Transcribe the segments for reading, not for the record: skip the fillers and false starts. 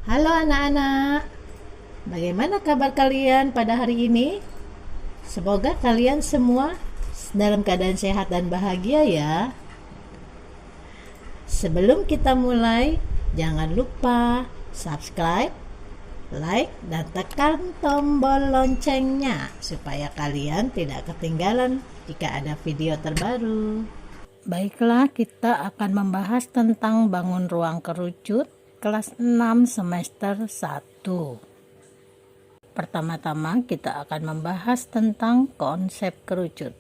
Halo anak-anak, bagaimana kabar kalian pada hari ini? Semoga kalian semua dalam keadaan sehat dan bahagia ya. Sebelum kita mulai, jangan lupa subscribe, like, dan tekan tombol loncengnya supaya kalian tidak ketinggalan jika ada video terbaru. Baiklah, kita akan membahas tentang bangun ruang kerucut kelas 6 semester 1. Pertama-tama kita akan membahas tentang konsep kerucut.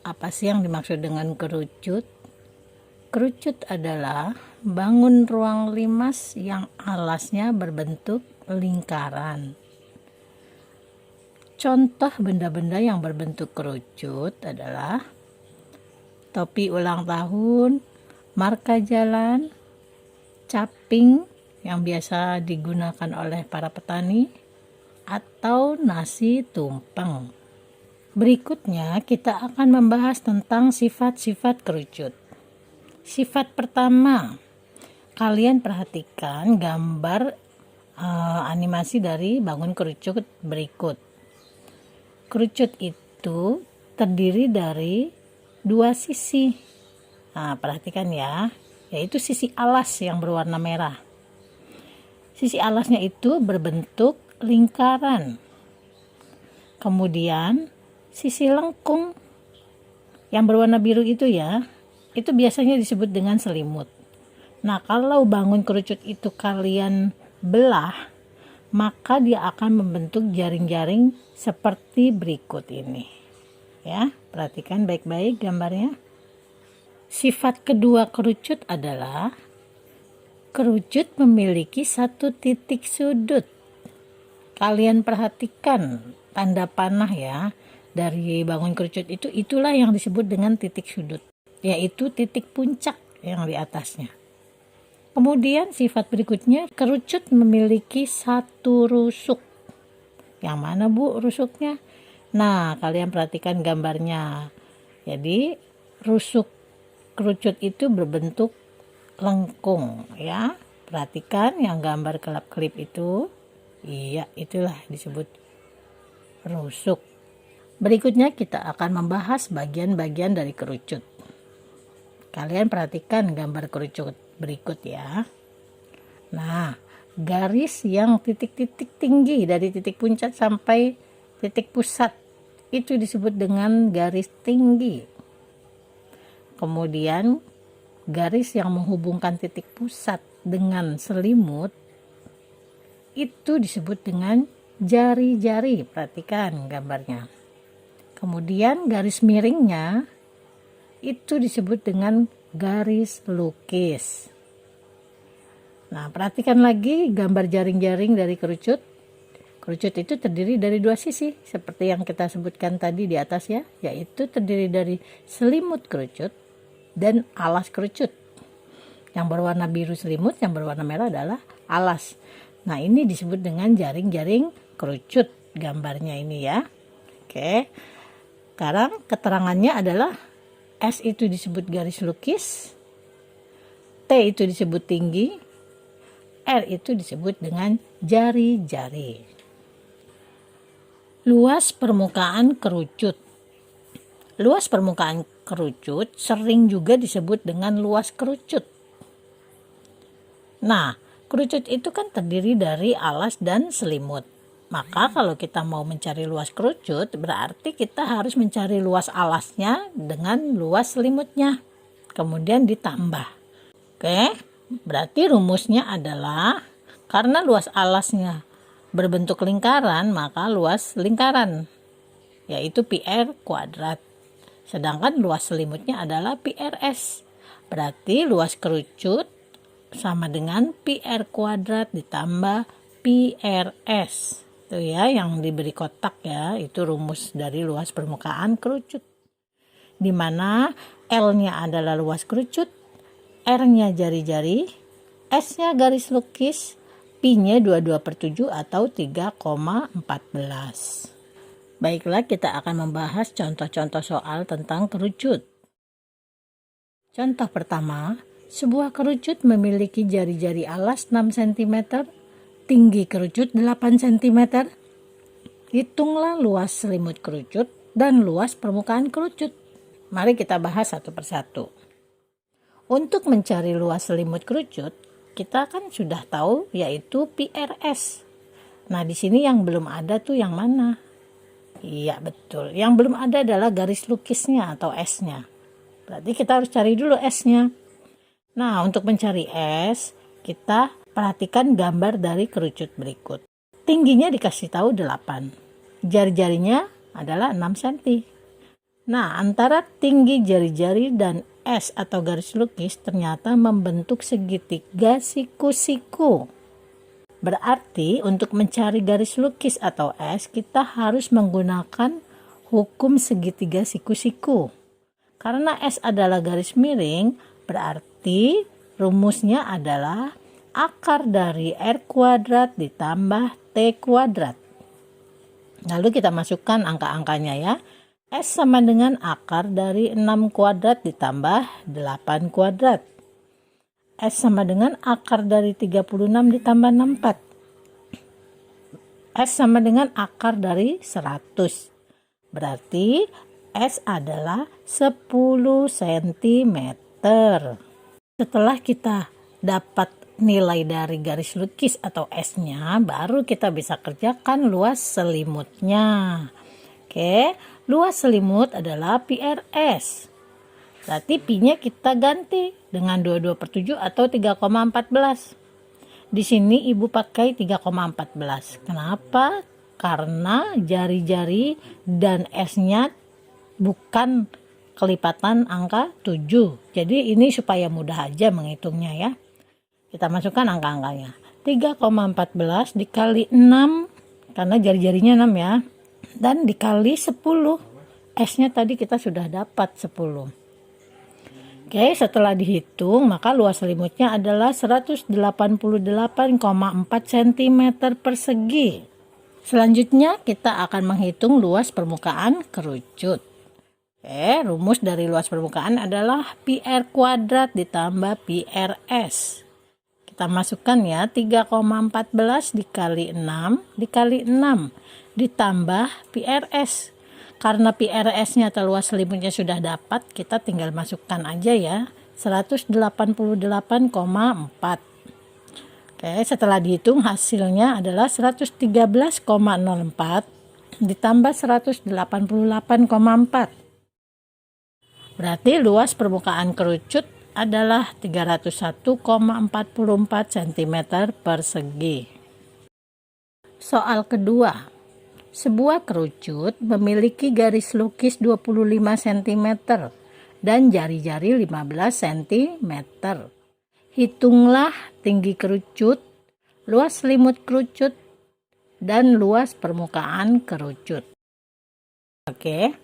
Apa sih yang dimaksud dengan kerucut? Kerucut adalah bangun ruang limas yang alasnya berbentuk lingkaran. Contoh benda-benda yang berbentuk kerucut adalah topi ulang tahun, marka jalan, caping yang biasa digunakan oleh para petani, atau nasi tumpeng. Berikutnya kita akan membahas tentang sifat-sifat kerucut. Sifat pertama, kalian perhatikan gambar animasi dari bangun kerucut berikut. Kerucut itu terdiri dari dua sisi. Nah, perhatikan ya, yaitu sisi alas yang berwarna merah. Sisi alasnya itu berbentuk lingkaran. Kemudian sisi lengkung yang berwarna biru itu ya, itu biasanya disebut dengan selimut. Nah, kalau bangun kerucut itu kalian belah, maka dia akan membentuk jaring-jaring seperti berikut ini. Ya, perhatikan baik-baik gambarnya. Sifat kedua kerucut adalah kerucut memiliki satu titik sudut. Kalian perhatikan tanda panah ya dari bangun kerucut itu, itulah yang disebut dengan titik sudut, yaitu titik puncak yang di atasnya. Kemudian sifat berikutnya, kerucut memiliki satu rusuk. Yang mana Bu rusuknya? Nah, kalian perhatikan gambarnya. Jadi rusuk kerucut itu berbentuk lengkung ya. Perhatikan yang gambar kelap-kelip itu. Iya, itulah disebut rusuk. Berikutnya kita akan membahas bagian-bagian dari kerucut. Kalian perhatikan gambar kerucut berikut ya. Nah, garis yang titik-titik tinggi dari titik puncak sampai titik pusat itu disebut dengan garis tinggi. Kemudian garis yang menghubungkan titik pusat dengan selimut itu disebut dengan jari-jari. Perhatikan gambarnya. Kemudian garis miringnya itu disebut dengan garis lukis. Nah, perhatikan lagi gambar jaring-jaring dari kerucut. Kerucut itu terdiri dari dua sisi, seperti yang kita sebutkan tadi di atas ya, yaitu terdiri dari selimut kerucut dan alas kerucut. Yang berwarna biru selimut, yang berwarna merah adalah alas. Nah, ini disebut dengan jaring-jaring kerucut gambarnya ini ya. Oke. Sekarang keterangannya adalah S itu disebut garis lukis, T itu disebut tinggi, R itu disebut dengan jari-jari. Luas permukaan kerucut. Luas permukaan kerucut sering juga disebut dengan luas kerucut. Nah, kerucut itu kan terdiri dari alas dan selimut. Maka kalau kita mau mencari luas kerucut, berarti kita harus mencari luas alasnya dengan luas selimutnya. Kemudian ditambah. Oke, berarti rumusnya adalah karena luas alasnya berbentuk lingkaran, maka luas lingkaran yaitu PR kuadrat. Sedangkan luas selimutnya adalah PRS. Berarti luas kerucut sama dengan PR kuadrat ditambah PRS. Itu ya yang diberi kotak ya, itu rumus dari luas permukaan kerucut. Di mana L-nya adalah luas kerucut, R-nya jari-jari, S-nya garis lukis, Pi-nya 22/7 atau 3,14. Baiklah, kita akan membahas contoh-contoh soal tentang kerucut. Contoh pertama, Sebuah kerucut memiliki jari-jari alas 6 cm, tinggi kerucut 8 cm. Hitunglah luas selimut kerucut dan luas permukaan kerucut. Mari kita bahas satu persatu. Untuk mencari luas selimut kerucut, kita kan sudah tahu yaitu PRS. Nah, di sini yang belum ada tuh yang mana? Iya, betul. Yang belum ada adalah garis lukisnya atau S-nya. Berarti kita harus cari dulu S-nya. Nah, untuk mencari S, kita perhatikan gambar dari kerucut berikut. Tingginya dikasih tahu 8. Jari-jarinya adalah 6 cm. Nah, antara tinggi jari-jari dan S atau garis lukis ternyata membentuk segitiga siku-siku. Berarti untuk mencari garis lukis atau S, kita harus menggunakan hukum segitiga siku-siku. Karena S adalah garis miring, berarti rumusnya adalah akar dari R kuadrat ditambah T kuadrat. Lalu kita masukkan angka-angkanya ya. S sama dengan akar dari 6 kuadrat ditambah 8 kuadrat. S sama dengan akar dari 36 ditambah 64. S sama dengan akar dari 100. Berarti S adalah 10 cm. Setelah kita dapat nilai dari garis lukis atau S-nya, baru kita bisa kerjakan luas selimutnya. Oke, luas selimut adalah PRS. Berarti pi-nya kita ganti dengan 22/7 atau 3,14. Di sini ibu pakai 3,14. Kenapa? Karena jari-jari dan S-nya bukan kelipatan angka 7. Jadi ini supaya mudah aja menghitungnya ya. Kita masukkan angka-angkanya. 3,14 dikali 6, karena jari-jarinya 6 ya. Dan dikali 10. S-nya tadi kita sudah dapat 10. Oke, setelah dihitung, maka luas selimutnya adalah 188,4 cm persegi. Selanjutnya, kita akan menghitung luas permukaan kerucut. Oke, rumus dari luas permukaan adalah PR kuadrat ditambah PRS. Kita masukkan ya, 3,14 dikali 6 dikali 6 ditambah PRS. Karena PRS-nya atau luas selimutnya sudah dapat, kita tinggal masukkan aja ya, 188,4. Oke, setelah dihitung hasilnya adalah 113,04 ditambah 188,4. Berarti luas permukaan kerucut adalah 301,44 cm persegi. Soal kedua. Sebuah kerucut memiliki garis lukis 25 cm dan jari-jari 15 cm. Hitunglah tinggi kerucut, luas selimut kerucut, dan luas permukaan kerucut. Oke,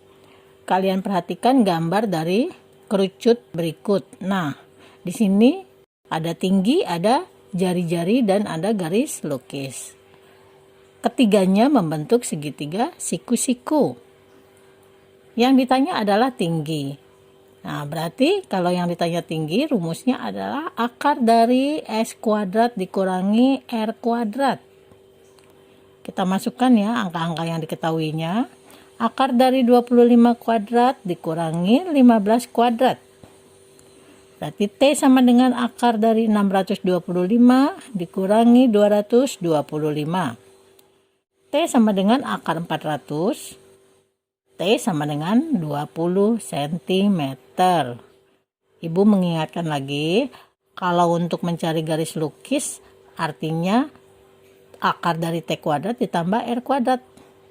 kalian perhatikan gambar dari kerucut berikut. Nah, di sini ada tinggi, ada jari-jari, dan ada garis lukis. Ketiganya membentuk segitiga siku-siku. Yang ditanya adalah tinggi. Nah, berarti kalau yang ditanya tinggi, rumusnya adalah akar dari S kuadrat dikurangi R kuadrat. Kita masukkan ya angka-angka yang diketahuinya. Akar dari 25 kuadrat dikurangi 15 kuadrat. Berarti T sama dengan akar dari 625 dikurangi 225. T sama dengan akar 400. T sama dengan 20 cm. Ibu mengingatkan lagi, kalau untuk mencari garis lukis, artinya akar dari T kuadrat ditambah R kuadrat.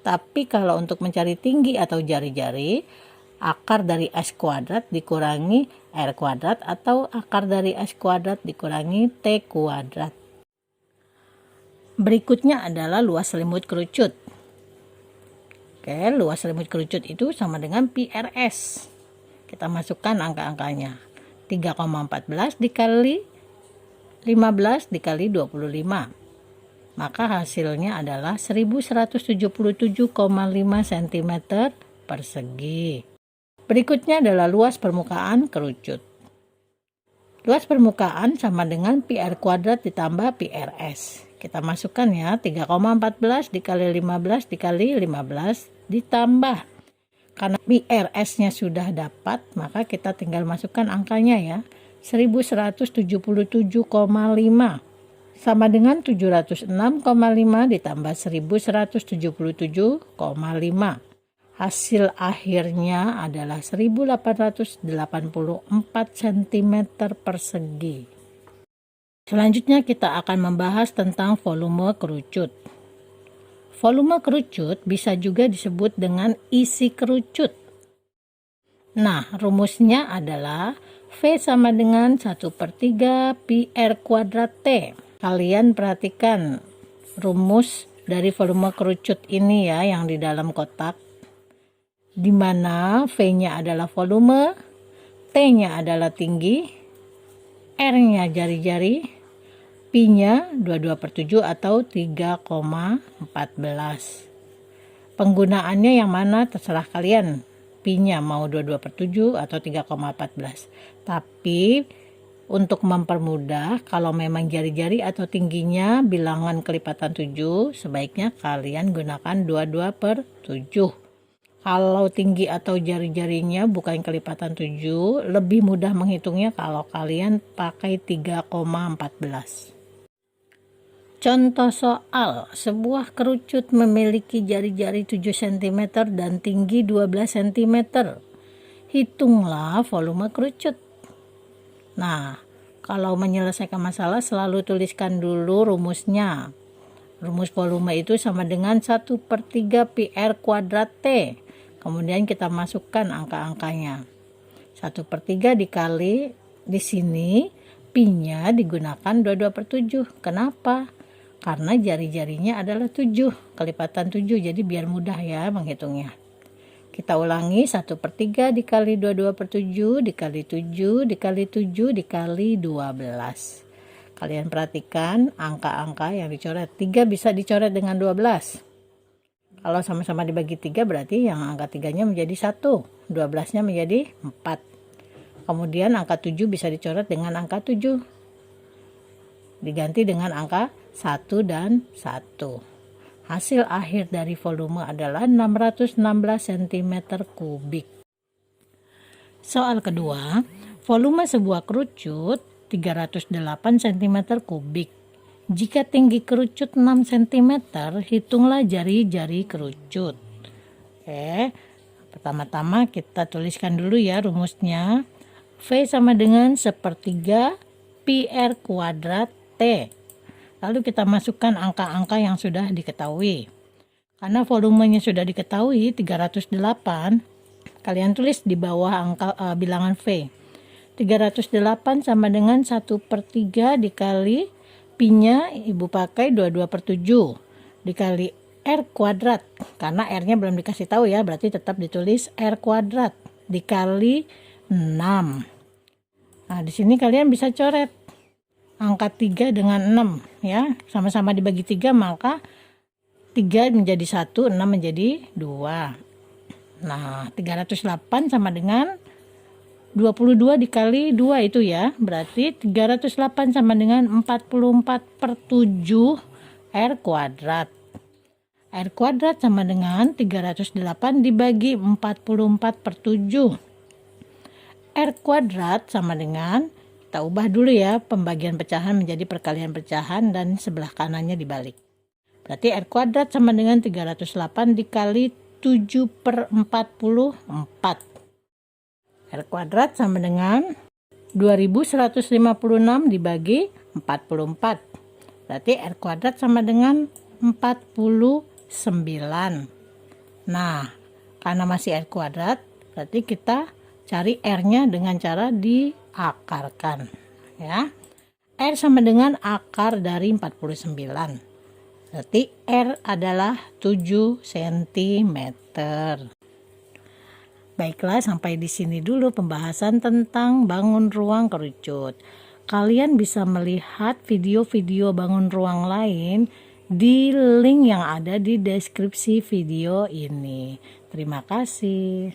Tapi kalau untuk mencari tinggi atau jari-jari, akar dari S kuadrat dikurangi R kuadrat atau akar dari S kuadrat dikurangi T kuadrat. Berikutnya adalah luas selimut kerucut. Oke, luas selimut kerucut itu sama dengan PRS. Kita masukkan angka-angkanya. 3,14 dikali 15 dikali 25. Maka hasilnya adalah 1177,5 cm persegi. Berikutnya adalah luas permukaan kerucut. Luas permukaan sama dengan pi r kuadrat ditambah pi rs. Kita masukkan ya, 3,14 dikali 15 dikali 15 ditambah. Karena pi rs-nya sudah dapat, maka kita tinggal masukkan angkanya ya. 1177,5 sama dengan 706,5 ditambah 1177,5. Hasil akhirnya adalah 1884 cm persegi. Selanjutnya kita akan membahas tentang volume kerucut. Volume kerucut bisa juga disebut dengan isi kerucut. Nah, rumusnya adalah V sama dengan 1/3 pi R kuadrat T. Kalian perhatikan rumus dari volume kerucut ini ya, yang di dalam kotak. Di mana V-nya adalah volume, T-nya adalah tinggi, R-nya jari-jari, Pi-nya 22/7 atau 3,14. Penggunaannya yang mana terserah kalian. Pi-nya mau 22/7 atau 3,14. Tapi untuk mempermudah, kalau memang jari-jari atau tingginya bilangan kelipatan 7, sebaiknya kalian gunakan 22/7. Kalau tinggi atau jari-jarinya bukan kelipatan 7, lebih mudah menghitungnya kalau kalian pakai 3,14. Contoh soal, sebuah kerucut memiliki jari-jari 7 cm dan tinggi 12 cm. Hitunglah volume kerucut. Nah, kalau menyelesaikan masalah selalu tuliskan dulu rumusnya. Rumus volume itu sama dengan 1/3 pi R kuadrat T. Kemudian kita masukkan angka-angkanya. 1/3 dikali di sini pi-nya digunakan 22/7. Kenapa? Karena jari-jarinya adalah 7, kelipatan 7. Jadi biar mudah ya menghitungnya. Kita ulangi, 1/3 dikali 22/7 dikali 7 dikali 7 dikali 12. Kalian perhatikan angka-angka yang dicoret. 3 bisa dicoret dengan 12. Kalau sama-sama dibagi 3 berarti yang angka 3-nya menjadi 1, 12-nya menjadi 4. Kemudian angka 7 bisa dicoret dengan angka 7. Diganti dengan angka 1 dan 1. Hasil akhir dari volume adalah 616 cm kubik. Soal kedua, volume sebuah kerucut 308 cm kubik. Jika tinggi kerucut 6 cm, hitunglah jari-jari kerucut. Oke, pertama-tama kita tuliskan dulu ya rumusnya. V sama dengan 1/3 pi R kuadrat T. Lalu kita masukkan angka-angka yang sudah diketahui. Karena volumenya sudah diketahui 308, kalian tulis di bawah angka bilangan V. 308 sama dengan 1/3 dikali pi-nya ibu pakai 22/7 dikali R kuadrat. Karena R-nya belum dikasih tahu ya, berarti tetap ditulis R kuadrat dikali 6. Nah, di sini kalian bisa coret angka 3 dengan 6 ya. Sama-sama dibagi 3, maka 3 menjadi 1, 6 menjadi 2. Nah, 308 sama dengan 22 dikali 2 itu ya, berarti 308 sama dengan 44/7 R kuadrat. R kuadrat sama dengan 308 dibagi 44/7. R kuadrat sama dengan, kita ubah dulu ya pembagian pecahan menjadi perkalian pecahan dan sebelah kanannya dibalik. Berarti R kuadrat sama dengan 308 dikali 7/44. R kuadrat sama dengan 2156 dibagi 44. Berarti R kuadrat sama dengan 49. Nah, karena masih R kuadrat, berarti kita cari R-nya dengan cara diakarkan. Ya. R sama dengan akar dari 49. Berarti R adalah 7 cm. Baiklah, sampai di sini dulu pembahasan tentang bangun ruang kerucut. Kalian bisa melihat video-video bangun ruang lain di link yang ada di deskripsi video ini. Terima kasih.